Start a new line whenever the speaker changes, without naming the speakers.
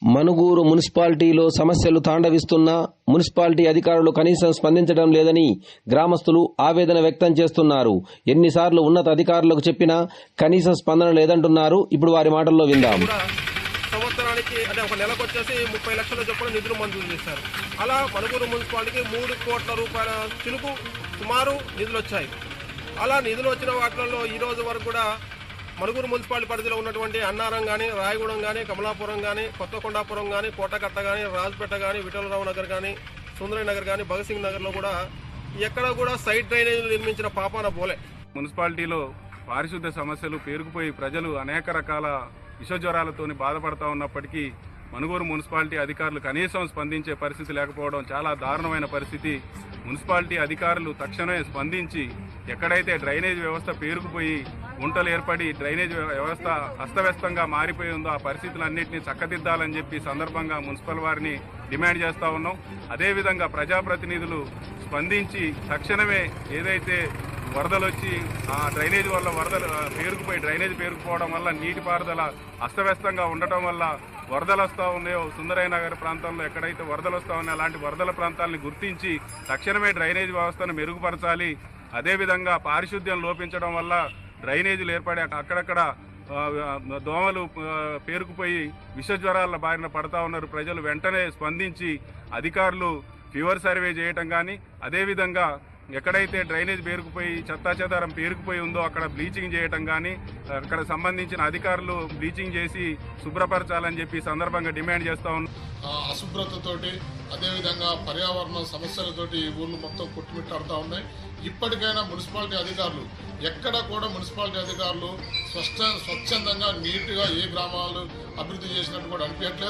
మనుగూరు మున్సిపాలిటీలో సమస్యలు తాండవిస్తున్నా మున్సిపాలిటీ అధికారులు కనీసం స్పందించడం లేదని గ్రామస్తులు ఆవేదన వ్యక్తం చేస్తున్నారు. ఎన్నిసార్లు ఉన్నత అధికారులకు చెప్పినా కనీసం స్పందన లేదంటున్నారు. ఇప్పుడు వారి మాటల్లో విందాం.
సంవత్సరానికి అంటే ఒక నెలకు వచ్చేసి 30 లక్షల చొప్పున నిధులు మంజూరు చేశారు. అలా మనుగూరు మున్సిపాలిటీకి 3 కోట్ల రూపాయల చిలుకు సుమారు నిధులు వచ్చాయి. అలా నిధులు వచ్చిన వాటిల్లో ఈ రోజు వరకు కూడా మనుగూరు మున్సిపాలిటీ పరిధిలో ఉన్నటువంటి అన్నారం కానీ, రాయగూడెం కానీ, కమలాపురం కానీ, కొత్తకొండాపురం కానీ, కోటకట్ట కానీ, రాజపేట కానీ, విఠలరావు నగర్ కానీ, సుందరయ్య నగర్ కానీ, భగత్ సింగ్ నగర్లో కూడా ఎక్కడ కూడా సైడ్ డ్రైనేజీలు నిర్మించిన పాపాన పోలే.
మున్సిపాలిటీలో పారిశుద్ధ్య సమస్యలు పేరుకుపోయి ప్రజలు అనేక రకాల విషజ్వరాలతోని బాధపడతా ఉన్నప్పటికీ మనుగూరు మున్సిపాలిటీ అధికారులు కనీసం స్పందించే పరిస్థితి లేకపోవడం చాలా దారుణమైన పరిస్థితి. మున్సిపాలిటీ అధికారులు తక్షణమే స్పందించి ఎక్కడైతే డ్రైనేజ్ వ్యవస్థ పేరుకుపోయి గుంటలు ఏర్పడి డ్రైనేజ్ వ్యవస్థ అస్తవ్యస్తంగా మారిపోయి ఉందో ఆ పరిస్థితులన్నింటినీ చక్కదిద్దాలని చెప్పి సందర్భంగా మున్సిపల్ వారిని డిమాండ్ చేస్తా ఉన్నాం. అదేవిధంగా ప్రజాప్రతినిధులు స్పందించి తక్షణమే ఏదైతే వరదలు వచ్చి ఆ డ్రైనేజ్ వల్ల డ్రైనేజ్ పేరుకుపోవడం వల్ల నీటిపారుదల అస్తవ్యస్తంగా ఉండటం వల్ల వరదలు వస్తూ ఉన్నాయో సుందరయ్య నగర్ ప్రాంతంలో ఎక్కడైతే వరదలు వస్తూ ఉన్నాయో అలాంటి వరదల ప్రాంతాలను గుర్తించి తక్షణమే డ్రైనేజ్ వ్యవస్థను మెరుగుపరచాలి. అదేవిధంగా పారిశుద్ధ్యం లోపించడం వల్ల డ్రైనేజీలు ఏర్పడి అక్కడక్కడ దోమలు పేరుకుపోయి విషజ్వరాల బారిన పడతా ఉన్నారు. ప్రజలు వెంటనే స్పందించి అధికారులు ఫీవర్ సర్వే చేయటం కానీ, అదేవిధంగా ఎక్కడైతే డ్రైనేజ్ పేరుకుపోయి చెత్తాచెదారం పేరుకుపోయి ఉందో అక్కడ బ్లీచింగ్ చేయటం కానీ, అక్కడ సంబంధించిన అధికారులు బ్లీచింగ్ చేసి శుభ్రపరచాలని చెప్పి సందర్భంగా డిమాండ్ చేస్తా ఉన్నాం.
అశుభ్రతతోటి అదేవిధంగా పర్యావరణ సమస్యలతోటి ఈ ఊర్లు మొత్తం కొట్టుమిట్టాడుతూ ఉన్నాయి. ఇప్పటికైనా మున్సిపాలిటీ అధికారులు ఎక్కడ కూడా మున్సిపాలిటీ అధికారులు స్వచ్ఛందంగా నీట్గా ఏ గ్రామాలు అభివృద్ధి చేసినట్టు కూడా అనిపించట్లేదు.